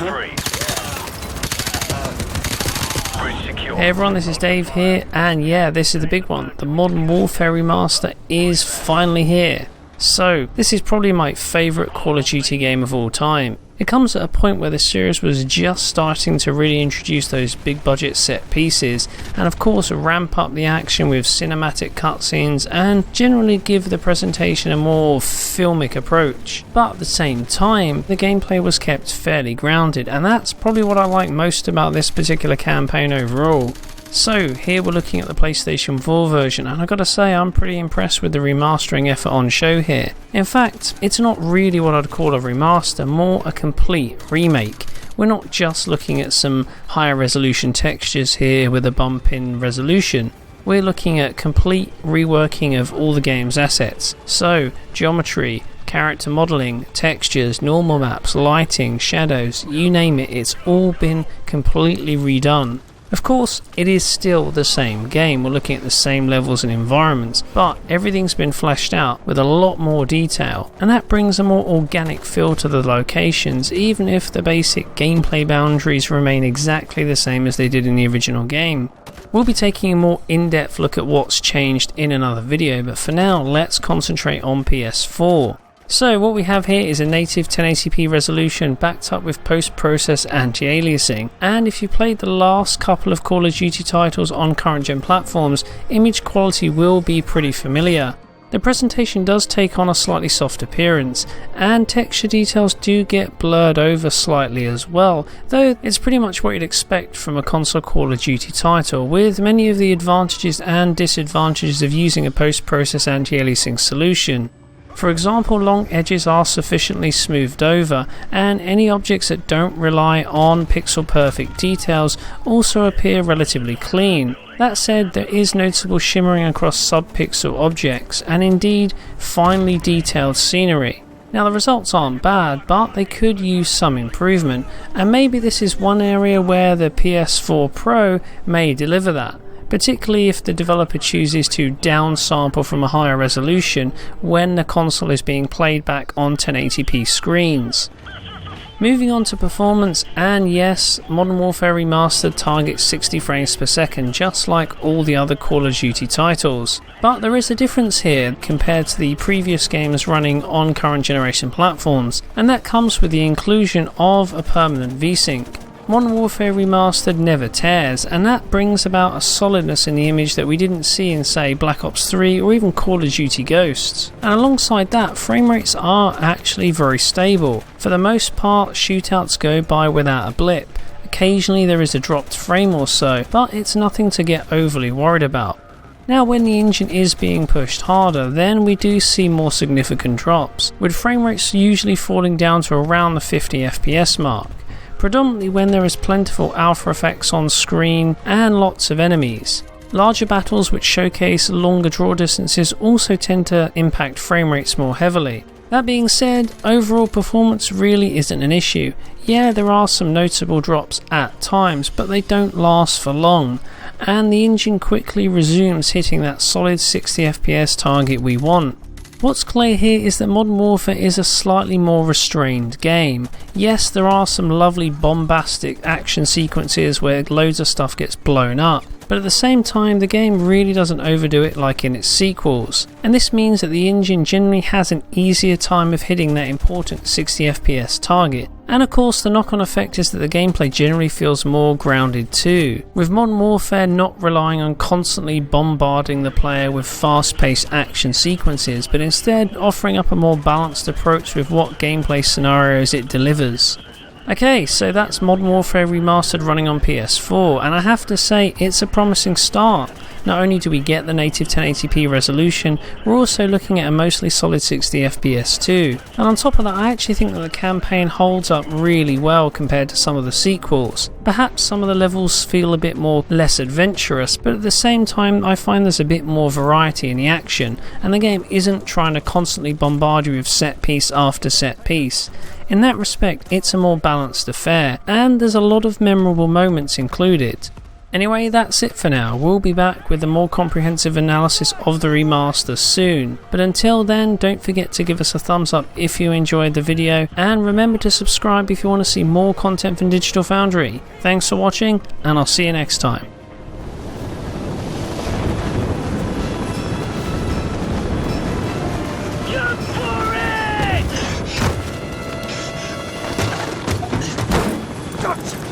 Hey everyone, this is Dave here, and yeah, this is the big one. The Modern Warfare Remaster is finally here. So, this is probably my favourite Call of Duty game of all time. It comes at a point where the series was just starting to really introduce those big budget set pieces, and of course ramp up the action with cinematic cutscenes and generally give the presentation a more filmic approach. But at the same time, the gameplay was kept fairly grounded, and that's probably what I like most about this particular campaign overall. So here we're looking at the PlayStation 4 version, and I gotta say I'm pretty impressed with the remastering effort on show here. In fact, it's not really what I'd call a remaster, more a complete remake. We're not just looking at some higher resolution textures here with a bump in resolution. We're looking at complete reworking of all the game's assets. So, geometry, character modelling, textures, normal maps, lighting, shadows, you name it, it's all been completely redone. Of course, it is still the same game, we're looking at the same levels and environments, but everything's been fleshed out with a lot more detail, and that brings a more organic feel to the locations, even if the basic gameplay boundaries remain exactly the same as they did in the original game. We'll be taking a more in-depth look at what's changed in another video, but for now, let's concentrate on PS4. So what we have here is a native 1080p resolution backed up with post-process anti-aliasing, and if you played the last couple of Call of Duty titles on current gen platforms, image quality will be pretty familiar. The presentation does take on a slightly soft appearance, and texture details do get blurred over slightly as well, though it's pretty much what you'd expect from a console Call of Duty title, with many of the advantages and disadvantages of using a post-process anti-aliasing solution. For example, long edges are sufficiently smoothed over, and any objects that don't rely on pixel perfect details also appear relatively clean. That said, there is noticeable shimmering across sub-pixel objects, and indeed finely detailed scenery. Now the results aren't bad, but they could use some improvement, and maybe this is one area where the PS4 Pro may deliver that, particularly if the developer chooses to downsample from a higher resolution when the console is being played back on 1080p screens. Moving on to performance, and yes, Modern Warfare Remastered targets 60 frames per second just like all the other Call of Duty titles. But there is a difference here compared to the previous games running on current generation platforms, and that comes with the inclusion of a permanent VSync. Modern Warfare Remastered never tears, and that brings about a solidness in the image that we didn't see in, say, Black Ops 3 or even Call of Duty Ghosts. And alongside that, frame rates are actually very stable. For the most part, shootouts go by without a blip. Occasionally there is a dropped frame or so, but it's nothing to get overly worried about. Now when the engine is being pushed harder, then we do see more significant drops, with frame rates usually falling down to around the 50 FPS mark. Predominantly when there is plentiful alpha effects on screen and lots of enemies. Larger battles which showcase longer draw distances also tend to impact frame rates more heavily. That being said, overall performance really isn't an issue. Yeah, there are some notable drops at times, but they don't last for long, and the engine quickly resumes hitting that solid 60 FPS target we want. What's clear here is that Modern Warfare is a slightly more restrained game. Yes, there are some lovely bombastic action sequences where loads of stuff gets blown up, but at the same time the game really doesn't overdo it like in its sequels, and this means that the engine generally has an easier time of hitting that important 60 FPS target. And of course the knock-on effect is that the gameplay generally feels more grounded too, with Modern Warfare not relying on constantly bombarding the player with fast-paced action sequences, but instead offering up a more balanced approach with what gameplay scenarios it delivers. Okay, so that's Modern Warfare Remastered running on PS4, and I have to say it's a promising start. Not only do we get the native 1080p resolution, we're also looking at a mostly solid 60 FPS too. And on top of that, I actually think that the campaign holds up really well compared to some of the sequels. Perhaps some of the levels feel a bit more less adventurous, but at the same time I find there's a bit more variety in the action, and the game isn't trying to constantly bombard you with set piece after set piece. In that respect, it's a more balanced affair, and there's a lot of memorable moments included. Anyway, that's it for now. We'll be back with a more comprehensive analysis of the remaster soon. But until then, don't forget to give us a thumbs up if you enjoyed the video, and remember to subscribe if you want to see more content from Digital Foundry. Thanks for watching, and I'll see you next time. Gotcha!